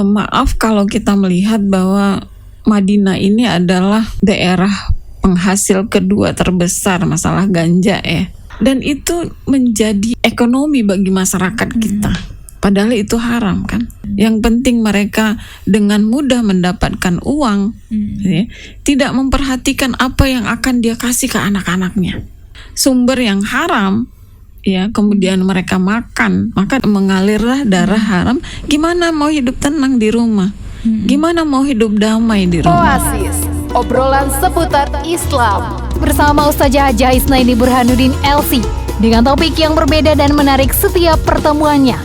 Maaf kalau kita melihat bahwa Madinah ini adalah daerah penghasil kedua terbesar masalah ganja ya. Dan itu menjadi ekonomi bagi masyarakat kita. Padahal itu haram kan. Yang penting mereka dengan mudah mendapatkan uang, ya, tidak memperhatikan apa yang akan dia kasih ke anak-anaknya. Sumber yang haram, ya, kemudian mereka makan, maka mengalirlah darah haram. Gimana mau hidup tenang di rumah? Gimana mau hidup damai di rumah? Oasis, obrolan seputar Islam bersama Ustazah Hajah Isnaini Burhanuddin LC dengan topik yang berbeda dan menarik setiap pertemuannya.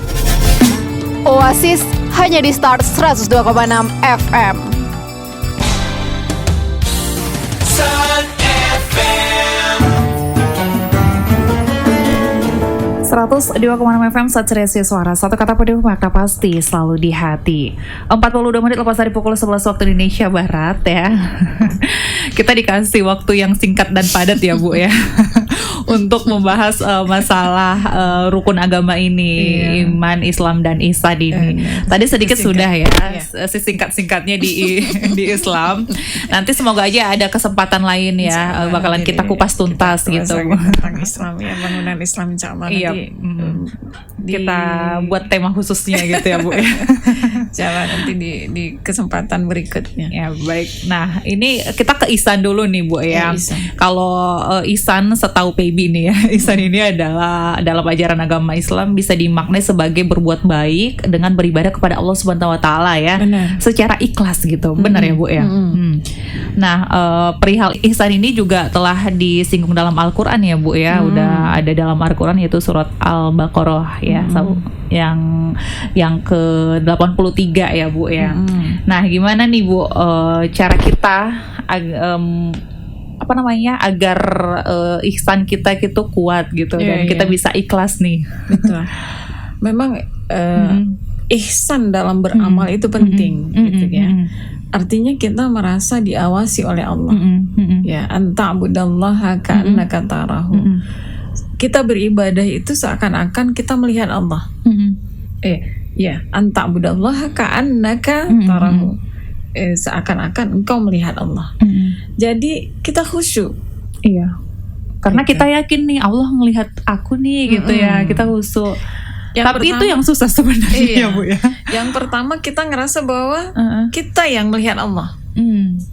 Oasis hanya di Start 102,6 FM. Sun FM 102,6 FM Saceresi Suara. Satu kata penuh makna pasti selalu di hati. 42 menit lepas dari pukul 11 waktu Indonesia Barat ya. Kita dikasih waktu yang singkat dan padat ya Bu ya. Untuk membahas masalah rukun agama ini, iman, Islam dan ihsan ini. Tadi sedikit sudah ya, singkat-singkatnya di Islam. Nanti semoga aja ada kesempatan lain ya, bakalan kita kupas tuntas kita gitu. Tentang Islam ya, bangunan Islam insyaallah nanti kita buat tema khususnya gitu ya Bu ya. Jalan nanti di kesempatan berikutnya. Ya baik. Nah ini kita ke ihsan dulu nih Bu ya. Kalau ihsan setahu PB nih ya, ihsan ini adalah dalam ajaran agama Islam bisa dimaknai sebagai berbuat baik dengan beribadah kepada Allah Subhanahu Wa Taala ya. Benar. Secara ikhlas gitu. Benar ya Bu ya. Nah perihal ihsan ini juga telah disinggung dalam Al-Quran ya Bu ya. Udah ada dalam Al-Quran yaitu surat Al-Baqarah ya. Yang ke-83 ya Bu ya. Nah gimana nih Bu cara kita agar ihsan kita gitu kuat gitu dan kita bisa ikhlas nih. Betul. Memang ihsan dalam beramal itu penting gitu ya. Artinya kita merasa diawasi oleh Allah. Ya, anta'budallaha ka'annaka tarahu. Kita beribadah itu seakan-akan kita melihat Allah. Anta'budallaha ka'annaka tarahu. Seakan-akan engkau melihat Allah. Jadi kita khusyuk. Iya. Karena kita yakin nih Allah melihat aku nih gitu ya. Kita khusyuk. Tapi itu yang susah sebenarnya ya Bu ya. Yang pertama kita ngerasa bahwa kita yang melihat Allah.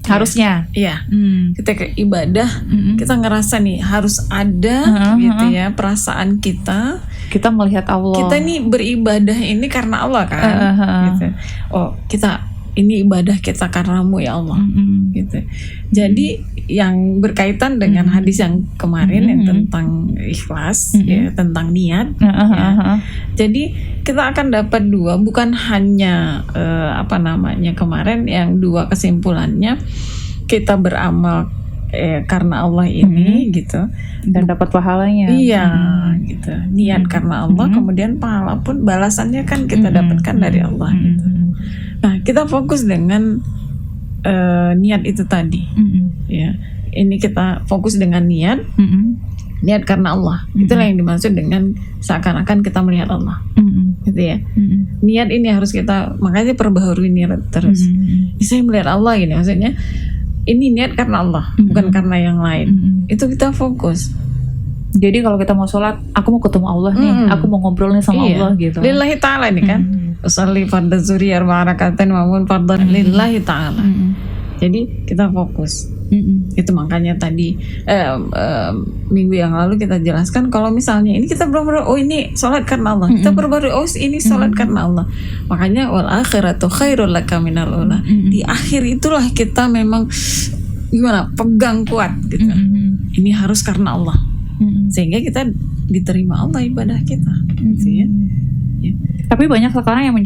Harusnya. Iya. Kita ke ibadah, kita ngerasa nih harus ada gitu ya perasaan kita. Kita melihat Allah. Kita nih beribadah ini karena Allah kan. Gitu. Oh kita ini ibadah kita karenamu ya Allah. Gitu. Jadi yang berkaitan dengan hadis yang kemarin yang tentang ikhlas, ya, tentang niat. Ya. Jadi kita akan dapat dua, bukan hanya kemarin yang dua kesimpulannya kita beramal karena Allah ini gitu dan dapat pahalanya. Iya, gitu. Niat karena Allah, kemudian pahala pun balasannya kan kita dapatkan dari Allah. Gitu. Nah, kita fokus dengan niat itu tadi. Ya, ini kita fokus dengan niat. Niat karena Allah. Itulah yang dimaksud dengan seakan-akan kita melihat Allah. Gitu ya. Niat ini harus kita, makanya perbaharui niat terus. Saya melihat Allah ini, maksudnya ini niat karena Allah, bukan karena yang lain. Itu kita fokus. Jadi kalau kita mau sholat, aku mau ketemu Allah nih, aku mau ngobrol nih sama Allah gitu. Lillahi ta'ala ini kan. Usalli fardhu zuhri arba'a raka'atain wa mun fardhu lillahi ta'ala. Jadi kita fokus. Itu makanya tadi minggu yang lalu kita jelaskan kalau misalnya ini kita berbaru ini sholat karena Allah, kita berbaru ini sholat karena Allah. Makanya wal akhiratu khairul laka minal ula. Di akhir itulah kita memang gimana pegang kuat gitu. Ini harus karena Allah. Sehingga kita diterima Allah ibadah kita gitu ya. Tapi banyak sekarang yang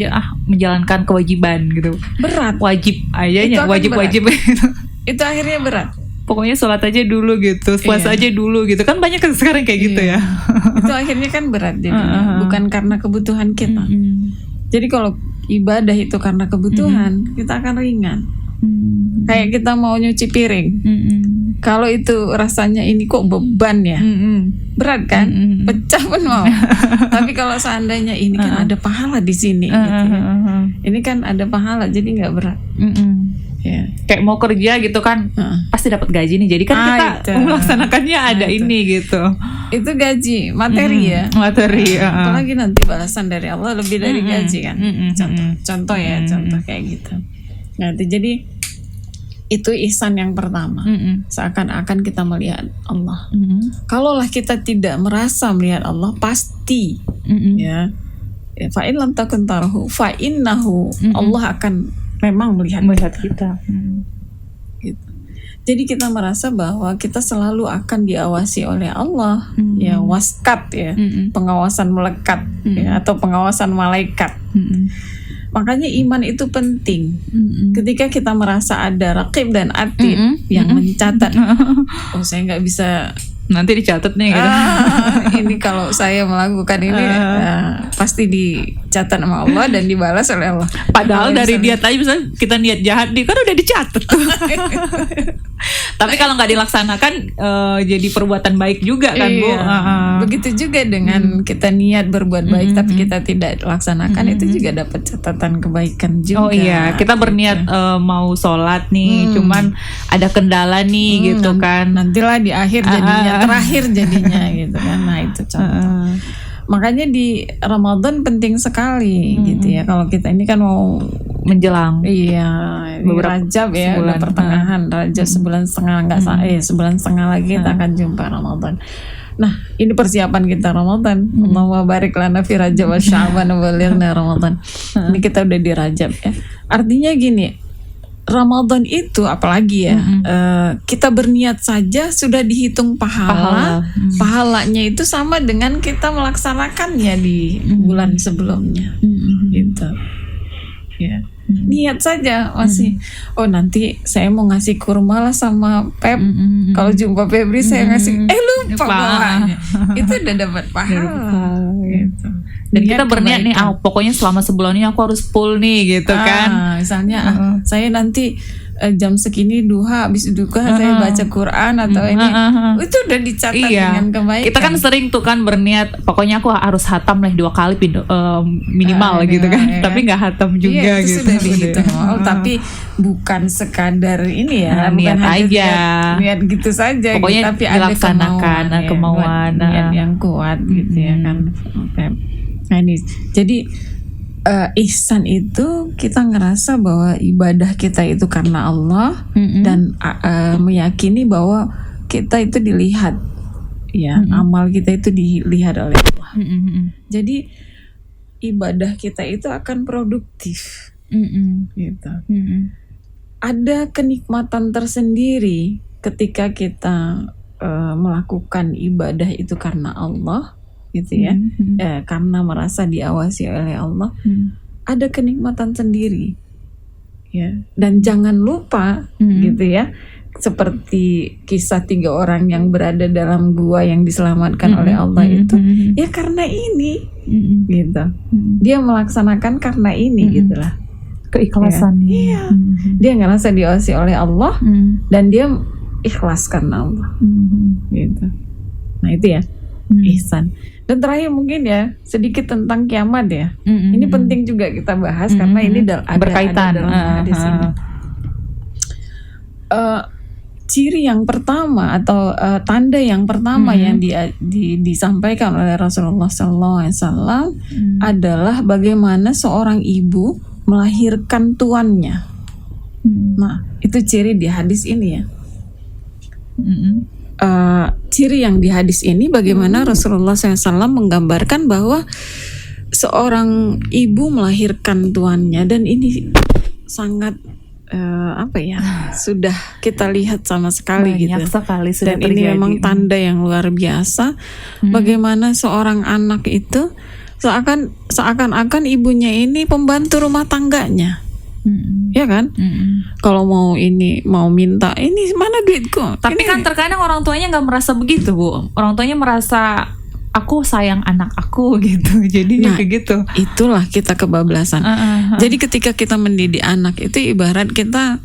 menjalankan kewajiban gitu. Berat. Wajib aja, wajib-wajib gitu. Itu akhirnya berat. Pokoknya sholat aja dulu gitu, puasa aja dulu gitu. Kan banyak sekarang kayak gitu ya. Itu akhirnya kan berat jadinya, bukan karena kebutuhan kita. Jadi kalau ibadah itu karena kebutuhan, kita akan ringan. Kayak kita mau nyuci piring. Kalau itu rasanya ini kok beban ya, berat kan, pecah pun mau. Tapi kalau seandainya ini kan ada pahala di sini, gitu ya. Ini kan ada pahala, jadi nggak berat. Ya. Kayak mau kerja gitu kan, pasti dapat gaji nih. Jadi kan kita itu. melaksanakannya ada itu. ini gitu. Itu gaji materi ya. Materi. Apalagi nanti balasan dari Allah lebih dari gaji kan. Contoh ya, contoh kayak gitu. Nah, jadi itu ihsan yang pertama. Seakan-akan kita melihat Allah. Kalaulah kita tidak merasa melihat Allah, pasti ya. Fa in lam takun tarahu fa innahu, Allah akan memang melihat kita. Gitu. Jadi kita merasa bahwa kita selalu akan diawasi oleh Allah, ya waskat ya, pengawasan melekat ya, atau pengawasan malaikat. Makanya iman itu penting. Ketika kita merasa ada raqib dan atid yang mencatat, oh saya nggak bisa. Nanti dicatat nih gitu. Ini kalau saya melakukan ini pasti dicatat sama Allah dan dibalas oleh Allah. Padahal Kalau dari misalnya- niat aja misalnya kita niat jahat nih kan udah dicatat tuh. Tapi kalau nggak dilaksanakan jadi perbuatan baik juga kan Bu. Iya. Begitu juga dengan kita niat berbuat baik tapi kita tidak laksanakan, itu juga dapat catatan kebaikan juga. Oh iya, kita berniat mau sholat nih, cuman ada kendala nih gitu kan. Nantilah di akhir jadinya terakhir jadinya gitu kan. Nah itu contoh. Makanya di Ramadan penting sekali gitu ya. Kalau kita ini kan mau Menjelang iya beberapa Rajab ya, sebulan. udah pertengahan Rajab sebulan setengah sebulan setengah lagi kita akan jumpa Ramadan. Nah, ini persiapan kita Ramadan. Allahumma barik lana fi Rajab wa Sya'ban wa balighna Ramadan. Ini kita udah di Rajab ya. Artinya gini, Ramadan itu apalagi ya, kita berniat saja sudah dihitung pahala. Pahalanya itu sama dengan kita melaksanakannya di bulan sebelumnya. Gitu. Ya. Niat saja masih. Oh nanti saya mau ngasih kurma lah sama Pep. Kalau jumpa Febri saya ngasih. Lupa bawanya. Itu udah dapat pahala. Gitu. dan kita berniat nih, pokoknya selama sebulan ini aku harus full nih gitu kan. Misalnya saya nanti jam segini duha, habis duha saya baca Quran atau ini, itu udah dicatat dengan kebaikan. Kita kan sering tuh kan berniat, pokoknya aku harus hatam lah 2 kali minimal gitu kan, tapi nggak hatam juga itu gitu. sudah dihitung. Tapi bukan sekadar ini ya, bukan niat hanya aja, niat gitu saja. pokoknya tapi ada kemauan niat yang kuat gitu ya kan. Nah ini jadi ihsan itu kita ngerasa bahwa ibadah kita itu karena Allah dan meyakini bahwa kita itu dilihat ya, amal kita itu dilihat oleh Allah. Jadi ibadah kita itu akan produktif gitu. Ada kenikmatan tersendiri ketika kita melakukan ibadah itu karena Allah gitu ya, karena merasa diawasi oleh Allah, ada kenikmatan sendiri ya. Dan jangan lupa gitu ya, seperti kisah 3 orang yang berada dalam gua yang diselamatkan oleh Allah itu ya karena ini gitu. Dia melaksanakan karena ini gitulah, Keikhlasan. Iya. Dia ngerasa diawasi oleh Allah dan dia ikhlas karena Allah gitu. Nah itu ya ihsan. Dan terakhir mungkin ya sedikit tentang kiamat ya. Ini penting juga kita bahas karena ini ada berkaitan dalam hadis ini. Ciri yang pertama atau tanda yang pertama yang disampaikan oleh Rasulullah SAW adalah bagaimana seorang ibu melahirkan tuannya. Nah itu ciri di hadis ini ya. Ciri yang di hadis ini bagaimana Rasulullah SAW menggambarkan bahwa seorang ibu melahirkan tuannya, dan ini sangat sudah kita lihat sama sekali banyak gitu. sekali sudah Dan terjadi. ini memang tanda yang luar biasa bagaimana seorang anak itu seakan-akan ibunya ini pembantu rumah tangganya. Ya kan? Kalau mau minta ini mana duitku. Tapi Ini kan terkadang orang tuanya nggak merasa begitu Bu. Orang tuanya merasa aku sayang anak aku gitu. Jadi kayak gitu. Itulah kita kebablasan. Jadi ketika kita mendidik anak itu ibarat kita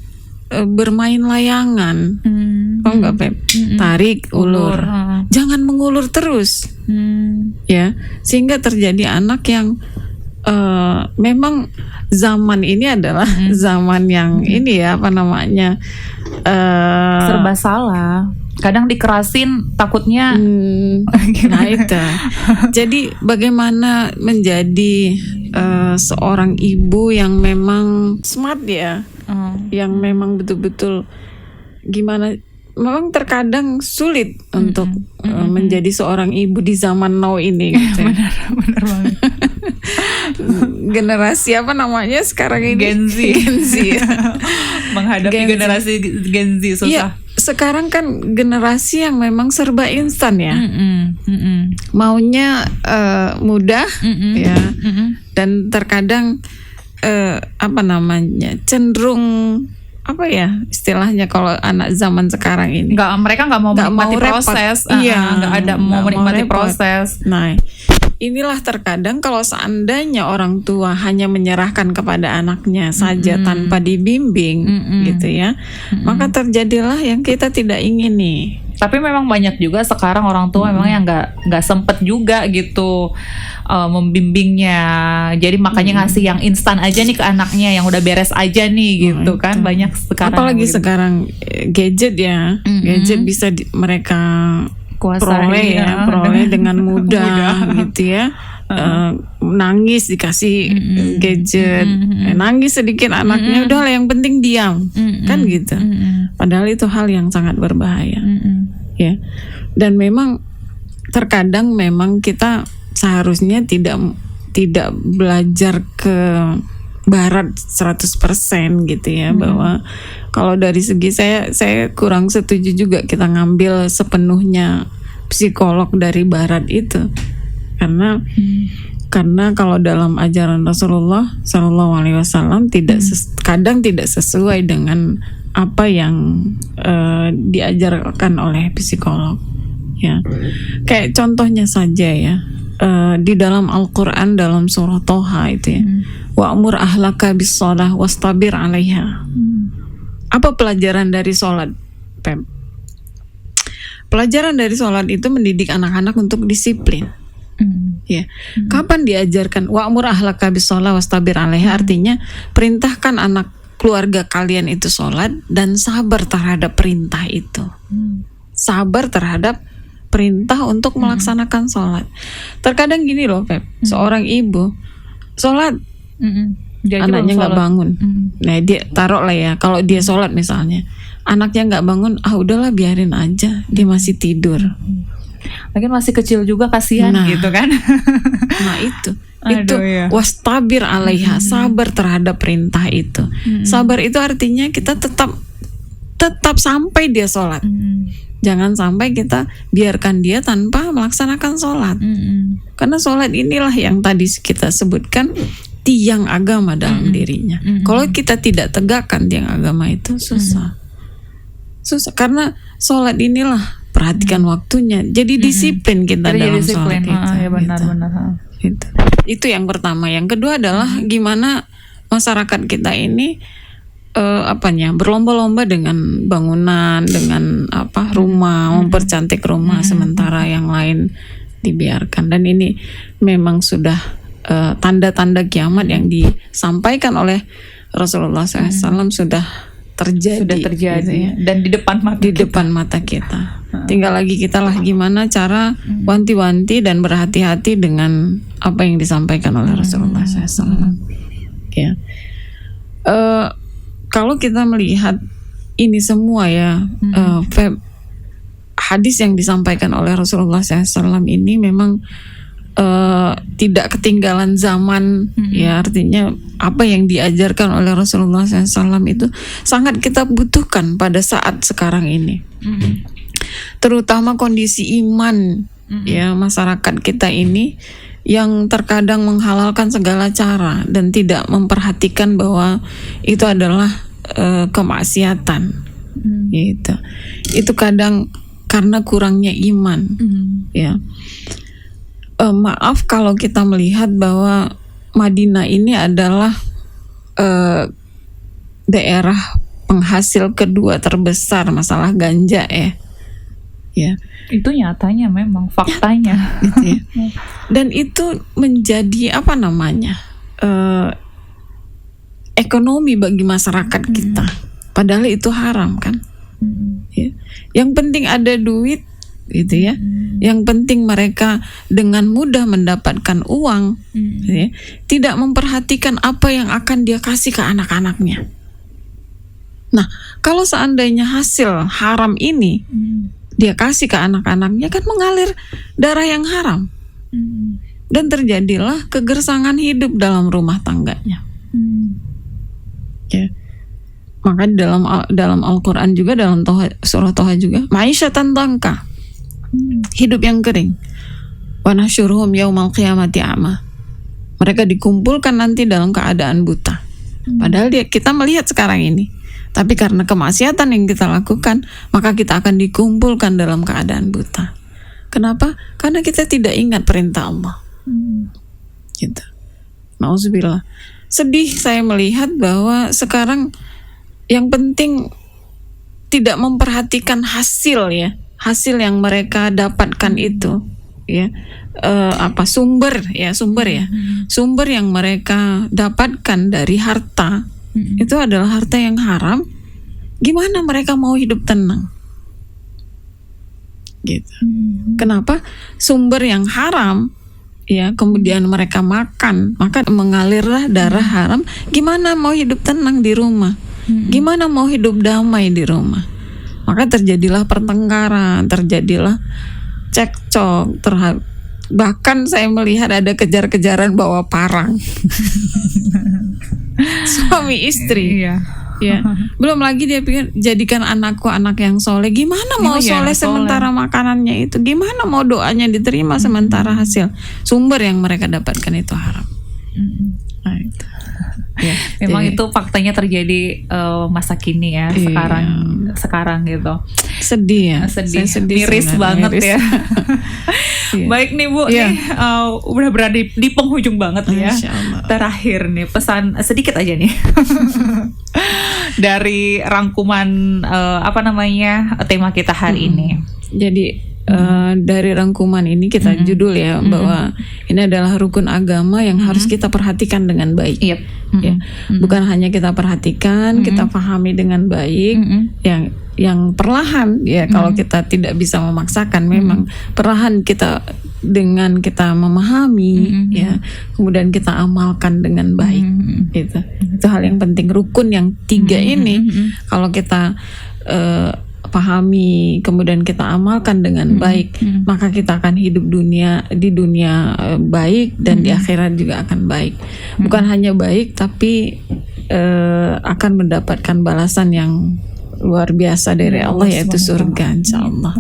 bermain layangan. Tau nggak Pep? Tarik, ulur. Jangan mengulur terus. Ya, sehingga terjadi anak yang memang zaman ini adalah zaman yang ini ya, apa namanya, Serba salah. Kadang dikerasin takutnya nah itu. Jadi bagaimana menjadi seorang ibu yang memang smart ya, yang memang betul-betul gimana, memang terkadang sulit untuk menjadi seorang ibu di zaman now ini gitu. benar banget. Generasi apa namanya sekarang ini? Gen Z. Gen Z. Menghadapi Gen Z. generasi Gen Z susah. Iya, sekarang kan generasi yang memang serba instan ya. Maunya mudah ya. Dan terkadang apa namanya, cenderung apa ya istilahnya kalau anak zaman sekarang ini, Mereka nggak mau menikmati repot. proses. Iya, nggak ada mau nggak menikmati repot. proses. Nah, inilah terkadang kalau seandainya orang tua hanya menyerahkan kepada anaknya saja tanpa dibimbing gitu ya, maka terjadilah yang kita tidak ingin nih. Tapi memang banyak juga sekarang orang tua memang yang nggak sempet juga gitu membimbingnya. Jadi makanya ngasih yang instan aja nih ke anaknya, yang udah beres aja nih gitu kan. Banyak sekarang. Apalagi gitu. sekarang gadget ya, gadget bisa mereka Kuasai, peroleh dengan mudah gitu ya. Nangis dikasih gadget, nangis sedikit anaknya udah lah, yang penting diam, kan gitu. Padahal itu hal yang sangat berbahaya, ya. Dan memang terkadang memang kita seharusnya tidak belajar ke barat 100% gitu ya, bahwa kalau dari segi saya kurang setuju juga kita ngambil sepenuhnya psikolog dari barat itu. Karena kalau dalam ajaran Rasulullah Shallallahu Alaihi Wasallam kadang tidak sesuai dengan apa yang diajarkan oleh psikolog ya. Kayak contohnya saja ya, di dalam Al-Quran dalam surah Toha itu ya, wa'mur ahlaka bis-shalah wastabir 'alaiha. Apa pelajaran dari sholat, Pep? Pelajaran dari sholat itu mendidik anak-anak untuk disiplin. Ya, kapan diajarkan wa'mur ahlaka bis-shalah wastabir 'alaiha, artinya perintahkan anak keluarga kalian itu sholat dan sabar terhadap perintah itu. Sabar terhadap perintah untuk melaksanakan sholat. Terkadang gini loh Pep, seorang ibu sholat, anaknya nggak bangun. Nah dia taruh lah ya, kalau dia sholat misalnya, anaknya nggak bangun, udahlah biarin aja, dia masih tidur. Lagi masih kecil juga, kasihan gitu kan. Nah itu ya. wastabir 'alaiha, sabar terhadap perintah itu. Sabar itu artinya kita tetap sampai dia sholat. Jangan sampai kita biarkan dia tanpa melaksanakan sholat. Karena sholat inilah yang tadi kita sebutkan tiang agama dalam dirinya. Kalau kita tidak tegakkan tiang agama itu susah. Karena sholat inilah, perhatikan waktunya. Jadi disiplin kita dalam sholat itu. Ya benar-benar. Itu yang pertama. Yang kedua adalah gimana masyarakat kita ini berlomba-lomba dengan bangunan, dengan rumah, mempercantik rumah, sementara yang lain dibiarkan. Dan ini memang sudah tanda-tanda kiamat yang disampaikan oleh Rasulullah SAW sudah terjadi gitu ya. Dan di depan mata kita. Tinggal lagi kita lah gimana cara wanti-wanti dan berhati-hati dengan apa yang disampaikan oleh Rasulullah SAW. Ya. Kalau kita melihat ini semua ya, hadis yang disampaikan oleh Rasulullah SAW ini memang tidak ketinggalan zaman, ya, artinya apa yang diajarkan oleh Rasulullah SAW itu sangat kita butuhkan pada saat sekarang ini, terutama kondisi iman ya masyarakat kita ini yang terkadang menghalalkan segala cara dan tidak memperhatikan bahwa itu adalah kemaksiatan, gitu. Itu kadang karena kurangnya iman, ya. Maaf kalau kita melihat bahwa Madinah ini adalah daerah penghasil kedua terbesar masalah ganja ya. Itu nyatanya memang faktanya. Gitu ya. Dan itu menjadi ekonomi bagi masyarakat kita. Padahal itu haram kan. Ya. Yang penting ada duit gitu ya. Yang penting mereka dengan mudah mendapatkan uang, gitu ya. Tidak memperhatikan apa yang akan dia kasih ke anak-anaknya. Nah, kalau seandainya hasil haram ini dia kasih ke anak-anaknya, kan mengalir darah yang haram. Dan terjadilah kegersangan hidup dalam rumah tangganya. Ya. Maka dalam Al-Quran juga, dalam surah Toha juga, ma'isyatan dhanka, hidup yang kering. Wa nahsyuruhum yaumal qiyamati a'ma, mereka dikumpulkan nanti dalam keadaan buta. Padahal kita melihat sekarang ini, tapi karena kemaksiatan yang kita lakukan, maka kita akan dikumpulkan dalam keadaan buta. Kenapa? Karena kita tidak ingat perintah Allah. Gitu. Nauzubillah. Sedih saya melihat bahwa sekarang yang penting tidak memperhatikan hasil ya, hasil yang mereka dapatkan itu ya, sumber yang mereka dapatkan dari harta itu adalah harta yang haram. Gimana mereka mau hidup tenang? Gitu. Kenapa? Sumber yang haram ya, kemudian mereka makan, maka mengalirlah darah haram. Gimana mau hidup tenang di rumah? Gimana mau hidup damai di rumah? Maka terjadilah pertengkaran, terjadilah cekcok, bahkan saya melihat ada kejar-kejaran bawa parang. Suami istri. Ya, belum lagi dia pikir jadikan anakku anak yang soleh. Gimana mau soleh sementara makanannya itu? Gimana mau doanya diterima sementara hasil sumber yang mereka dapatkan itu haram? Nah, itu. Ya, memang itu faktanya terjadi masa kini ya, sekarang gitu. Sedih ya. Sedih. Sedih Miris banget miris. Ya. Baik nih Bu, nih udah berada di penghujung banget nih ya. Terakhir nih pesan sedikit aja nih. Dari rangkuman tema kita hari ini. Jadi dari rangkuman ini kita judul ya bahwa ini adalah rukun agama yang harus kita perhatikan dengan baik. Yep. Ya. Bukan hanya kita perhatikan, kita pahami dengan baik, yang perlahan ya. Kalau kita tidak bisa memaksakan, memang perlahan kita dengan kita memahami ya, kemudian kita amalkan dengan baik. Gitu. Itu hal yang penting. Rukun yang 3 ini kalau kita pahami kemudian kita amalkan dengan baik, maka kita akan hidup di dunia baik dan di akhirat juga akan baik. Bukan hanya baik tapi akan mendapatkan balasan yang luar biasa dari Allah, yaitu surga insyaallah.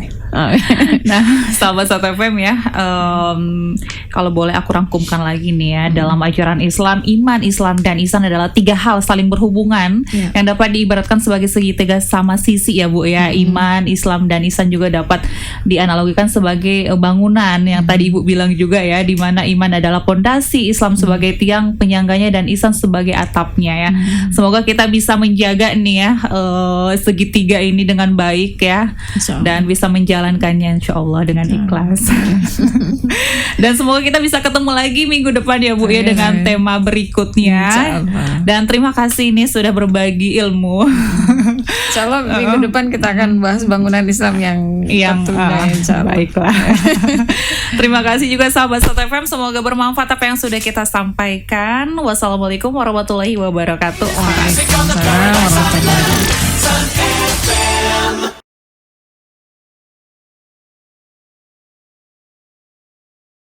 Nah, sahabat 1 FM ya, kalau boleh aku rangkumkan lagi nih ya, dalam ajaran Islam, iman, Islam, dan ihsan adalah 3 hal saling berhubungan yang dapat diibaratkan sebagai segitiga sama sisi ya Bu ya. Iman, Islam, dan ihsan juga dapat dianalogikan sebagai bangunan yang tadi Ibu bilang juga ya, di mana iman adalah pondasi, Islam sebagai tiang penyangganya, dan ihsan sebagai atapnya ya. Semoga kita bisa menjaga nih ya segitiga ini dengan baik ya, dan bisa menjalankannya insyaallah dengan ikhlas. Dan semoga kita bisa ketemu lagi minggu depan ya Bu ya, dengan tema berikutnya. Dan terima kasih nih sudah berbagi ilmu. Insyaallah minggu depan kita akan bahas bangunan Islam yang tertunda insyaallah. Baiklah. Terima kasih juga sahabat 1 FM, semoga bermanfaat apa yang sudah kita sampaikan. Wassalamualaikum warahmatullahi wabarakatuh. Waalaikumsalam warahmatullahi wabarakatuh.